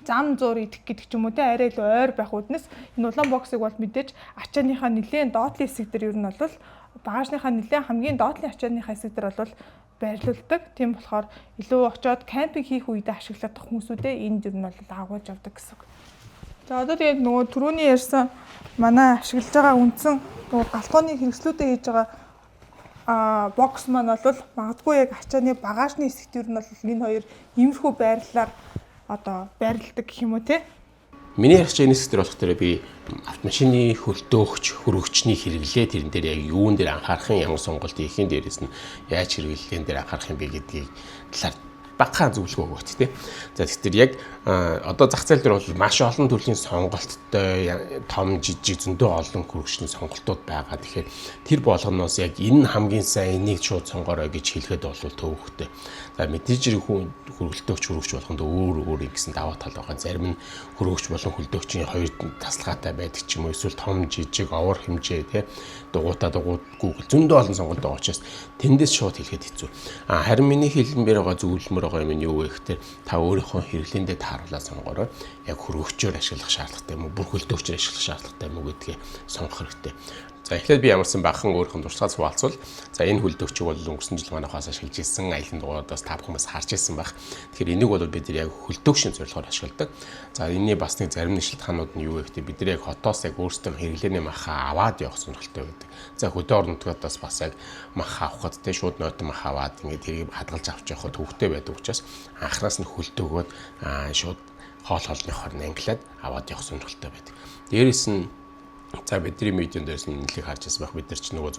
зам зуур идэх гэдэг ч юм уу те арай илүү ойр байх үднэс энэ улаан боксыг бол мэдээж ачааныхаа нэлээд доотлын хэсэг дээр ер нь бол багажныхаа нэлээд хамгийн доотлын ачааныхаа хэсэг дээр бол байрлуулдаг. Тийм болохоор илүү очиод кемпинг хийх үедээ ашиглах хүмүүсүүдээ энд ер нь бол агуулж авдаг гэсэн. За одоо тэгээд нөгөө түрүүний ярьсан манай ашиглаж байгаа үндсэн нөгөө галтгооны хэрэгслүүдэд хийж байгаа бокс маань бол магадгүй яг ачааны багажны хэсэгт ер нь бол энэ хоёр иймэрхүү байрлалаар одоо байрладаг гэх юм уу те. Миний ярих чинь хэсэг дээр болох дээр би автомашины хөлдөөгч хөргөгчний хэрэглээ тэрэн дээр яг юун дээр анхаарахын ямар сонголт хийхин дээрээс нь яаж хэрэглэхин дээр анхаарах юм бэ гэдгийг талаар багахан зөвлөгөө өгөөч тий. За тэгэхээр яг одоо зах зээл дээр бол маш олон төрлийн сонголттой том жижиг зөндөө олон хөргөчний сонголтууд байгаа. Тэгэхээр тэр болгоноос яг энэ хамгийн сайн энийг шууд сонгорой гэж хэлэхэд бол төвөгтэй. За мэдээж хөргөлтөөгч хөргөгч болгонд өөр гэсэн даваа тал байгаа. Зарим нь хөргөгч болон хөлдөөгчийн хоёр тасалгаатай байдаг ч юм уу эсвэл том жижиг овор хэмжээ тий дугуйтаа дугуйгүй зөндөө олон сонголт байгаа учраас тэндээс шууд хэлэхэд хэцүү. Харин миний хэлмээр байгаа зөвлөмөр байгаа юм нь юу вэ гэхээр та өөрийнхөө хэрэглээндээ тааруулаад сонгорой. Яг хөргөгчөөр ашиглах шаардлагатай юм уу бүр хөлдөөгчөөр ашиглах шаардлагатай юм уу гэдгийг сонгох хэрэгтэй. За эхлээд би ямарсан бахан өөрийнхөө дурсгал хуваалцвал за энэ хөлдөөгчийг бол өнгөрсөн жил манайхаас ашиглаж ирсэн аялын дугаараас та бүхэн бас харж ирсэн байх. Тэгэхээр энийг бол бид нар яг хөлдөөгчийн зорилгоор ашигладаг. За энэний бас нэг зарим нэг шалтгаанууд нь юу вэ гэхээр бид нар яг хотоос яг өөрсдөө хэрэглээний махаа аваад явах сонирхолтой байдаг. За хөдөө орон нутгаас бас яг мах авахд тэ шууд нойтон мах аваад ингээд тэрийг хадгалж авч явахд төвхтэй байдаг учраас анханаас нь хөлдөөгөөд шууд хоол хоолны хорн англиад аваад явах сонирхолтой байдаг. Дээрээс нь за бидний медиан дээрс нь нэлийг харж бас байх бид нар ч нөгөө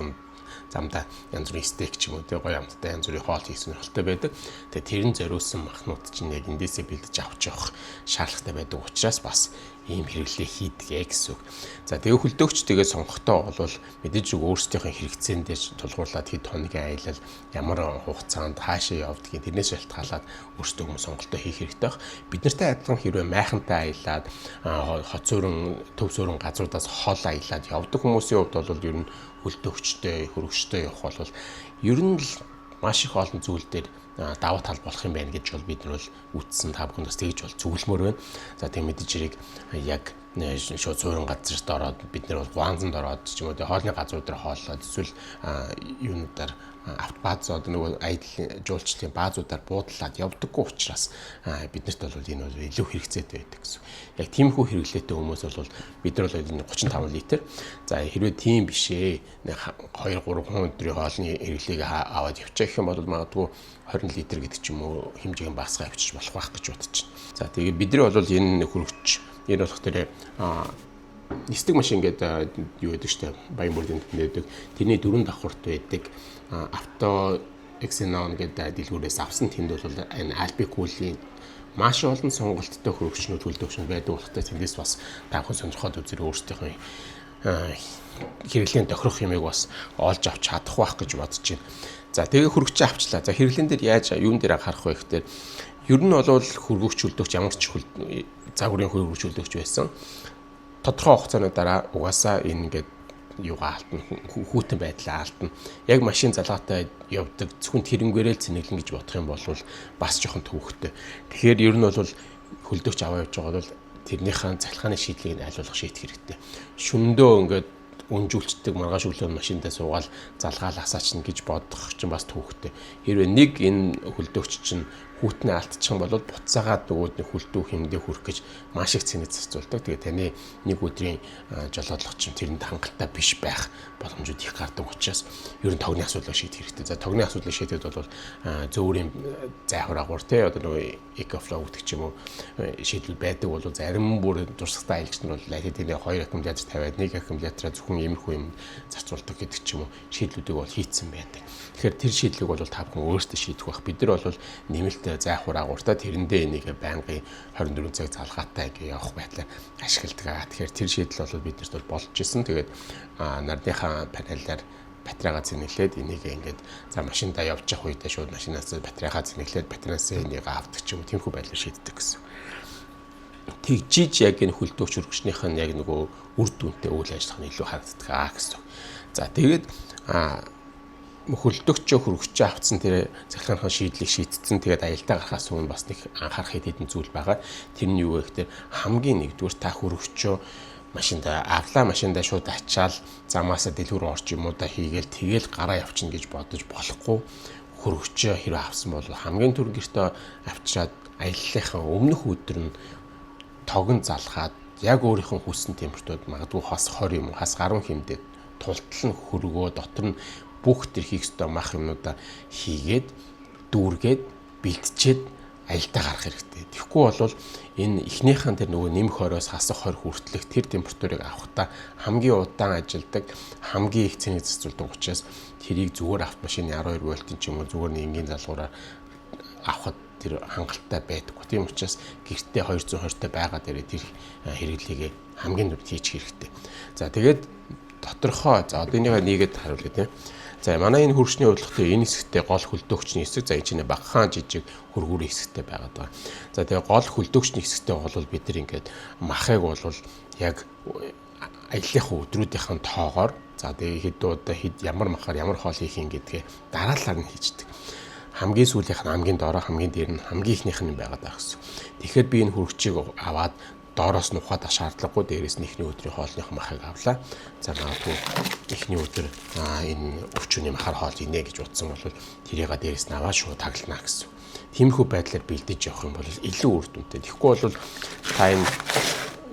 замдаа янз бүрийн стейк ч юм уу те гоё амттай янз бүрийн хоол хийх сонирхолтой байдаг. Тэгээ тэрэн зориулсан махнууд чинь яг эндээсээ бэлдэж авч явах шаардлагатай байдаг учраас бас ийм хэрэглээ хийдэг гэсэн үг. За тэгээ хөлдөөгчтэйгээ сонгохдоо бол мэдээж өөрсдийнхөө хэрэгцээндээ тулгуурлаад хэд хоногийн аялал ямар хугацаанд хаашаа явдгийг тэрнээс шалтгаалаад өөрсдөө сонголтоо хийх хэрэгтэй байх. Бид нартай адилхан хэрвээ майхантай аялаад хот суурин төв суурин газруудаас хол аялаад явдаг хүмүүсийн хувьд бол ер нь хөлдөөгчтэй хөргөгчтэй явах бол ер нь л маш их олон зүйл дээр даваа тал болох юм байна гэж бол бид нар бол үтсэн та бүхэнд бас тэгж бол зөвлөмөр байна. За тийм мэдээж хэрэг яг шууд суурин газарт ороод бид нар бол гуанзанд ороод ч юм уу хоолны газрууд дээр хооллоод эсвэл юунуудаар автобазууд нөгөө аялал жуулчлалын баазуудаар буудлаад явдаггүй учраас биднэрт бол энэ бол илүү хэрэгцээтэй байдаг гэсэн. Яг тиймхүү хэрэглээтэй хүмүүс бол бид нар бол 35 литр. За хэрвээ тийм биш ээ 2-3 хүн өдрийн хоолны хэрэглээг аваад явчих гэх юм бол магадгүй 20 литр гэдэг ч юм уу хэмжээний багсгаа авчиж болох байх гэж бодож байна. За тэгээ бид нар бол энэ хөргөч энэ болох тэр нисдэг машин гэдэг юу гэдэг штэ баян бүрдэнд нээдэг. Тэрний 4 давхурт байдаг. Авто Xenon гэдэг дэлгүүрээс авсан тэнд бол энэ Alpicul-ийн маш олон сонголттой хөргөчнүүд хөлдөөгчнүүд байдаг болохтой тэндээс бас та бүхэн сонирхоод үзэр өөрсдийнхөө хэрэглээнд тохирох юмыг бас олж авч чадах байх гэж бодож байна. За тэгээ хөргөчөө авчлаа. За хэрэглэн дээр яаж юун дээр анхаарах вэ гэхээр ер нь бол хөргөгч хөлдөөгч ямар ч загварын хөргөгч хөлдөөгч байсан. Тодорхой хугацааны дараа угаасаа энэ ингээд юугаа алтна хүүтэн байдлаа алтна. Яг машин залгаатай явдаг зөвхөн тэрэнгээрэл цэнэглэн гэж бодох юм бол бас жоохон төвөгтэй. Тэгэхээр ер нь бол хөлдөөгч аваа явж байгаа бол тэрнийхэн цахилгааны шийдлийг аль болох шийдэх хэрэгтэй. Шөндөө ингээд үнжүүлцдэг маргааш өглөө машиндаа суугаад залгаал асаачна гэж бодох чинь бас түүхтэй. Хэрвээ нэг энэ хөлдөөгч чинь хүүтнээ алдчихсан бол буцаагаад нөгөөд нэг хөлдөө хэмдээ хүрэх гэж маш их цэник зарцуулдаг. Тэгээ таны нэг өдрийн жолоодлого чинь тэрэнд хангалттай биш байх боломжууд их гардаг учраас ер нь тогны асуудлыг шийдэх хэрэгтэй. За тогны асуудлыг шийдэхэд бол зөөврийн зайхур агуур те одоо нөгөө экофлоу гэдэг ч юм уу шийдэл байдаг бол зарим бүр дурсагтай айлгч нар бол тэдний 2 аккумулятор тавиад 1 аккумулятораа зөвхөн иймэрхүү юм зарцуулдаг гэдэг ч юм уу шийдлүүдийг бол хийцэн байдаг. Тэгэхээр тэр шийдлийг бол та бүхэн өөрсдөө шийдэх байх. Бид нар бол нэмэлт зайхур агууртаа тэрэндээ энийг байнгын 24 цаг залгаатай гэж явах байдлаар ашигладаг. Тэгэхээр тэр шийдэл бол биднэрт бол болж исэн. Тэгээд нарныхаа панелаар батарейгаа цэнэглээд энийг ингээд за машиндаа явж явах үедээ шууд машинаас батарейгаа цэнэглээд батарейнаас энийг авдаг ч юм уу тиймэрхүү байдлаар шийддэг гэсэн. Тэгжиж яг энэ хөлдөөгч хөргөчнийх нь яг нөгөө үр дүнтэй үйл ажиллагаа нь илүү харагддаг гэсэн. За тэгээд хөлдөөгч хөргөч авцсан тэр цахилгааныхаа шийдлийг шийдсэн. Тэгээд аялдаа гарахаас өмнө бас нэг анхаарах хэдэн зүйл байгаа. Тэр нь юу вэ гэхээр хамгийн нэгдүгээр та хөргөчөө машиндаа авлаа машиндаа шууд ачаал замаасаа дэлгүүр орж юм уу да хийгээл тэгэл гараа явчихна гэж бодож болохгүй. Хөргөчөө хэрэг авсан бол хамгийн түрүү гэртээ авчираад аяллахын өмнөх өдөр нь тогон залгаад яг өөрийнхөө хүссэн температурд магадгүй хас 20 юм уу хас 10 хэмдээд тултал нь хөргөө дотор нь бүх тэр хийх ёстой мах юмнуудаа хийгээд дүүргээд бэлтчихэд аялдаа гарах хэрэгтэй. Тэгэхгүй бол энэ эхнийхэн тэр нөгөө нэмэх оройос хасах 20 хүртэлх тэр температурыг авахдаа хамгийн удаан ажилдаг, хамгийн их цэнийг зарцуулдаг учраас тэрийг зүгээр автомашины 12 вольтын ч юм уу зүгээр нэг энгийн залгуураар авахд тэр хангалттай байдаггүй. Тийм учраас гэртээ 220 та байгаа дээрээ тэр хэрэглэгээ хамгийн түрүүнд хийчих хэрэгтэй. За тэгээд тодорхой за одоо энийгээ нийгээд харуулъя тийм. За манай энэ хөргөчний хөдөлгөөтэй энэ хэсэгтээ гол хөлдөөгчний хэсэг за энэ чинь багахан жижиг хөргүүрийн хэсэгтээ байгаад байгаа. За тэгээ гол хөлдөөгчний хэсэгтээ бол бид нар ингээд махыг бол яг аяллахын өдрүүдийн тоогоор за тэгээ хэд удаа хэд ямар махаар ямар хоол хийх юм гэдгээ дараалал нь хийждэг. Хамгийн сүүлийнх нь хамгийн дорой хамгийн дээр нь хамгийн ихнийх нь байгаад байгаа гэсэн. Тэгэхээр би энэ хөргөчийг аваад доороос нь ухаад шаардлагагүй дээрээс нь ихний өдрийн хоолных махыг авлаа. За магадгүй ихний өдөр энэ өвчүүний махаар хоол инэ гэж утсан бол тэрийгээ дээрээс нь аваад шууд таглана гэсэн. Тиймэрхүү байдлаар бэлдэж явах юм бол илүү үр дүнтэй. Тэгэхгүй бол та энэ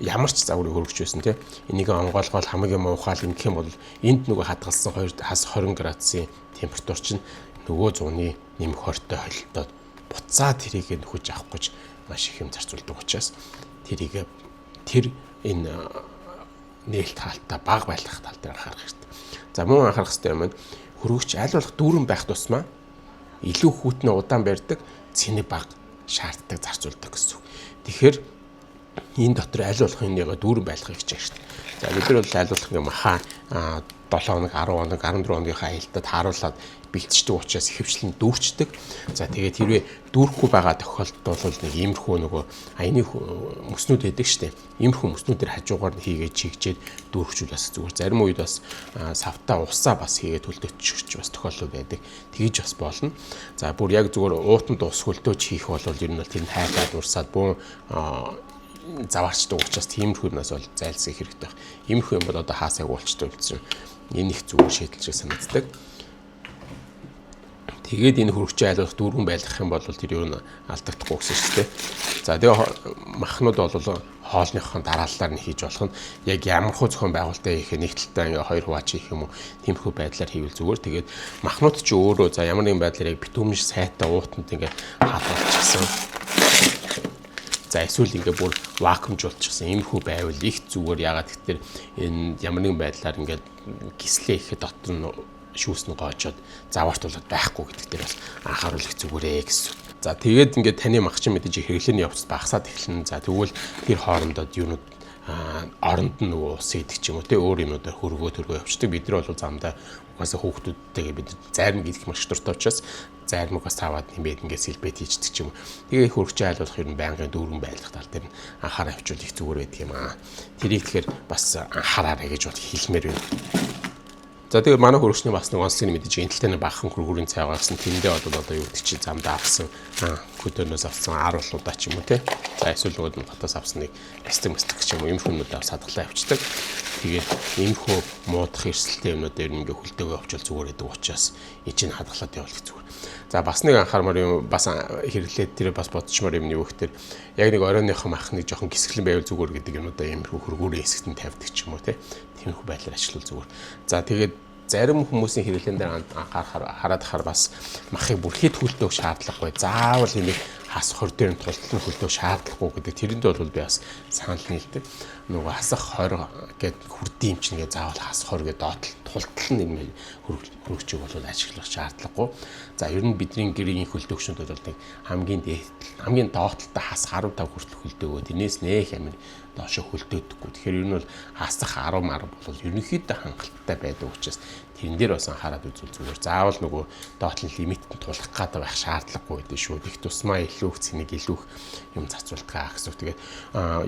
ямар ч загварыг хөргөж байсан тийм энийг онгойлгоол хамгийн муухай ингэх юм бол энд нөгөө хадгалсан 2 хас 20 градусын температур чинь нөгөө зууны нэмэх хортой холилдоод буцаад тэрийг нөхөж авах гэж маш их юм зарцуулдаг учраас тэрийг тэр энэ нээлт хаалтаа бага байлгах тал дээр анхаарах хэрэгтэй. За мөн анхаарах хэрэгтэй юм нь хөргөгч аль болох дүүрэн байх тусмаа илүү хүүтнээ удаан барьдаг цэник бага шаарддаг зарцуулдаг гэсэн. Тэгэхээр энэ дотор аль болох энийг дүүрэн байлгахыг хичээх хэрэгтэй. За бид нар бол аль болох ингээм махаа 7 хоног, 10 хоног, 14 хоногийнхаа аялдад харуулад бэлтждэг учраас ихэвчлэн дүүрчдэг. За тэгээд хэрвээ дүүрэхгүй байгаа тохиолдолд бол нэг иймэрхүү нөгөө аяны мөснүүд байдаг штеп. Иймэрхүү мөснүүдээр хажуугаар нь хийгээд чигжээд дүүрхжүүлээс зүгээр. Зарим үед бас савтаа усаа бас хийгээд төлдөөчих бас тохиолдол байдаг. Тэгж бас болно. За бүр яг зүгээр уутанд ус хөлдөөж хийх бол ер нь бол тэр хайхаад урсаад бүүн заваарчдаг учраас тиймэрхүүнээс бол зайлсхийх хэрэгтэй байна. Иймэрхүү юм бол одоо хаасайг уулчдаг үлдсэн. Энэ их зүгээр шийдэлж санагддаг. Тэгээд энэ хөргөчөө аль болох дүүрэн байлгах юм бол тэр юу н алдагдахгүй гэсэн шүү дээ. За тэгээ махнууд бол хоолныхон дарааллаар нь хийж болох нь яг ямар хөө зохион байгуулалтаа хийх нэг талтай ингээ хоёр хувач хийх юм уу тиймэрхүү байдлаар хийвэл зүгээр. Тэгээд махнууд ч өөрөө за ямар нэгэн байдлаар яг битүүмж сайтай уутанд ингээ хаалгачихсан. За эсвэл ингээ бүр вакуумжуулчихсан иймэрхүү байвал их зүгээр ягаад гэвэл энэ ямар нэгэн байдлаар ингээ гислээ ихэд дотор нь шүүс нь гоочоод заваарт болоод байхгүй гэдэг дээр бас анхааруул их зүгээрээ гэсэн. За тэгээд ингээд таны махчин мэдээж хэрэглээний явцад багасаад эхэлнэ. За тэгвэл тэр хоорондоо юунууд оронд нь нөгөө ус идэх ч юм уу те өөр юмудаар хөргөө явчихдаг. Бид нар бол замдаа угаасаа хүүхдүүдтэйгээ бид зарим идэх маш дуртай учраас зармагаас таваад нэмээд ингээд сэлбэт хийждэг ч юм уу. Тэгээ хөргөч айл болох юм байнгын дүүрэн байлгах тал дээр нь анхаараа авчвал их зүгээр байдаг юм аа. Тэрийг тэгэхээр бас анхаараарай гэж бод хэлмээр байна. За тэгээд манай хөрөгчний бас нэг онцлог мэдээж энэлтэй баахан хөргүүрийн цайгаа гэсэн тэндээ одоо юу гэдэг чи замдаа авсан хөдөөнөөс авсан аруулуудаа ч юм уу те. За эсвэл нөгөө нь батаас авсан нэг эстемэстик ч юм уу юм хүмүүдээ садгалаа авчдаг. Тэгээд иймхүү муудах эрсдэлтэй юмнууд дээр ингээ хөлдөөгөө авчвал зүгээр гэдэг учраас энийг хадгалаад явуулах зүгээр. За бас нэг анхаармаар юм бас хэрэглээд тэр бас бодчмаар юм юу гэхээр яг нэг оройныхон мах нэг жоохон гисгэлэн байвал зүгээр гэдэг юмудаа иймэрхүү хөргүүрийн хэсэгт нь тавьдаг ч юм уу те. Тиймэрхүү байдлаар ашиглал зүгээр. За тэгээд зарим хүмүүсийн хэрэглэн дээр хараад хахаар бас махыг бүрхий төлтөөг шаардлагагүй. Заавал энийг хас хор дээр нь тултал нь хөлтөөг шаардлагагүй гэдэг тэрэнд бол би бас санал нийлдэг. Нөгөө хасах хор гэд хүрдэм чинь гээ заавал хас хор гэ тултал нь хөрөгчийг бол ашиглах шаардлагагүй. За ер нь бидний гэрийн хөлтөөгчнүүд бол нэг хамгийн доотлолтой хас 15 хүртэл хөлтөөгөө тэрнээс нэх амин доошо хөлтөөдөггүй. Тэгэхээр ер нь бол хасах 10 мар бол ерөнхийдөө хангалттай байдаг учраас тэрэн дээр бас анхаарал үзүүл зүгээр. Заавал нөгөө доотлын лимитэд тулах гэдэг байх шаардлагагүй гэдэг шүү. Их тусмаа илүү цэнийг илүү юм зацуулдаг гэсэн үг. Тэгээд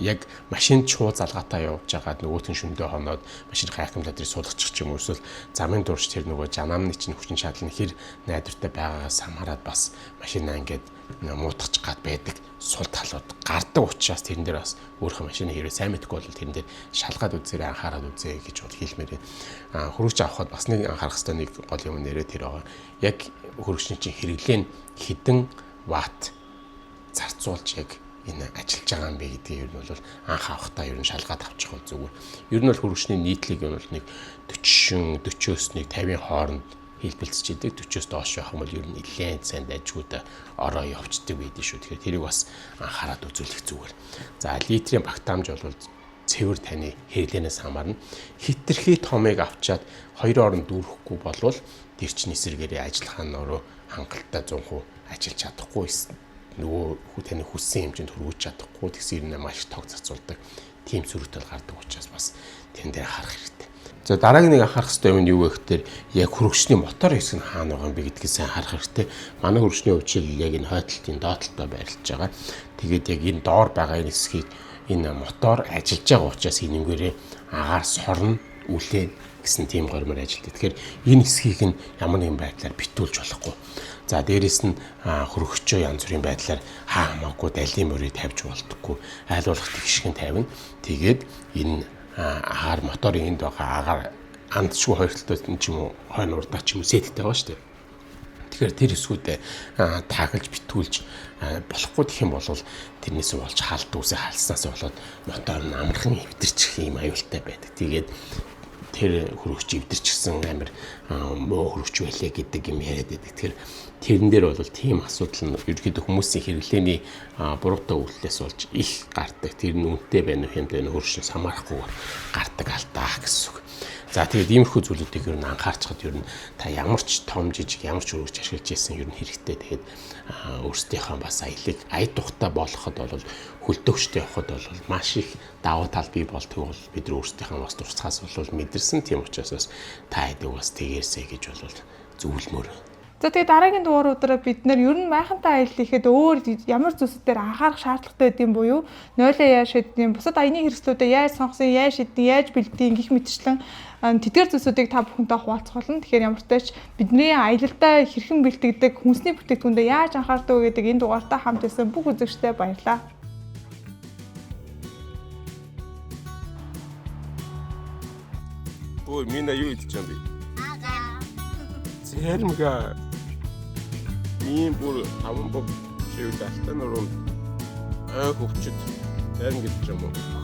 яг машин чуу залгаатай явж байгаад нөгөөт нь шөндөө хоноод машин хайхамдаа тэр суулгачих ч юм уу эсвэл замын дурч тэр нөгөө жанамны чинь хүчин чадал нь хэр найдвартай байгаагаас хамаарат бас машинаа ингээд муутгач гад байдаг сул талууд гардаг учраас тэрэн дээр бас өөрийнхөө машины хэрэг сайн мэдгүй бол тэрэн дээр шалгаад үзээрэй анхаарал үзье гэж бол хэлмээр байна. Хөрөгч авахад бас нэг анхаарах хэрэгтэй нэг гол юм нэрээ тэр байгаа. Яг хөрөгчний чинь хэрэглээ нь хідэн ватт зарцуулж яг энэ ажиллаж байгаа юм бэ гэдгийг ер нь бол анх авахтаа ер нь шалгаад авчих бол зүгээр. Ер нь бол хөрөгчний нийтлэг юм бол нэг 40-40-оос нэг 50-ын хооронд хэлбэлцэж идэг 40-оос доош байх юм бол ер нь нэлээд сайн дайжгуудаа ороо явцдаг байдаг шүү. Тэгэхээр тэрийг бас анхаарал үзүүлэх зүгээр. За литрийн багтаамж бол цэвэр таны хэрэглэнээс хамаарна. Хитрхи томыг авчаад хоёрын оронд дүүрэхгүй болвол тэр чинь эсрэгээрээ ажиллахаа нөрөө хангалттай 100% ажиллаж чадахгүй нөгөө таны хүссэн хэмжээнд хүргэж чадахгүй тэгсэн юм маш тог зарцуулдаг. Тим сүрэгтэл гардаг учраас бас тэн дээр харах хэрэгтэй. За дараагийн нэг анхаарах хэрэгтэй юм нь юу вэ гэхээр яг хөрөгчний мотор хэсэг нь хаана байгаа юм бэ гэдгийг сайн харах хэрэгтэй. Манай хөрөгчний хувьд яг энэ хойтлтын доотлолтой байрлаж байгаа. Тэгээд яг энэ доор байгаа энэ хэсгийг энэ мотор ажиллаж байгаа учраас энэнгээрээ агаар сорно үлээн гэсэн тийм гормоор ажилтдаг. Тэгэхээр энэ хэсгийг нь ямар нэгэн байдлаар битүүлж болохгүй. За дээрэс нь хөрөгчөө янз бүрийн байдлаар хамаагүй далийн мөрийг тавьж болдоггүй. Айл болох тэгшгэн тавина. Тэгээд энэ агаар моторын энд байгаа агаар андчгүй хоёртолтой ч юм уу хойно урдаа ч юм уу сеттэй байгаа шүү дээ. Тэгэхээр тэр хэсгүүдээ таагалж битгүүлж болохгүй гэх юм бол тэрнээс болж хаалт үсээ халснаас болоод мотор нь амархан эвдэрчих юм аюултай байдаг. Тэгээд тэр хөрөгч эвдэрчихсэн амир муу хөрөгч байлээ гэдэг юм яриад байдаг. Тэгэхээр тэрэн дээр бол тийм асуудал нь ерөнхийдөө хүмүүсийн хэрэглээний буруутай үйлдэлээс болж их гардаг. Тэр нь үнэтэй байна уу хэмтэй хөрөгчнөөс хамаарахгүйгээр гардаг алдаа гэсэн үг. За тэгээд иймэрхүү зүйлүүдийг ер нь анхаарчхад ер нь та ямар ч том жижиг ямар ч хөрөгч ашиглаж ийсэн ер нь хэрэгтэй. Тэгээд өөрсдийнхөө бас аялыг ая тухтай болгоход бол хөлтөөгчтэй явахад бол маш их давуу тал бий болдог бол бид нар өөрсдийнхөө бас дурцгаас бол мэдэрсэн. Тийм учраас бас та хэдэг бас тэгээрсэй гэж бол зөвлөмөр. За тэгээд дараагийн дугааруудаараа бид нэр ер нь майхантай аялал ихэд өөр ямар зүйлсээр анхаарах шаардлагатай гэдэг юм буюу нойлоо яаж шийдэх, бусад аяны хэрэгслүүдэд яаж сонгосон, яаж шийдэх, яаж бэлдэх гэх мэтчлэн тэдгээр зүйлсүүдийг та бүхэнтэй хуваалцах болно. Тэгэхээр ямар ч тач бидний аялалдаа хэрхэн бэлтгэдэг, хүнсний бүтээгдэхүүндээ яаж анхаардаг вэ гэдэг энэ дугаартаа хамт байсан бүх үзэгчдэд баярлалаа. Ой, минь юу идэж юм бэ? Зэрмга ийм бүр хамбог шивд алтан уруу хөвчөд зарим гэж юм уу?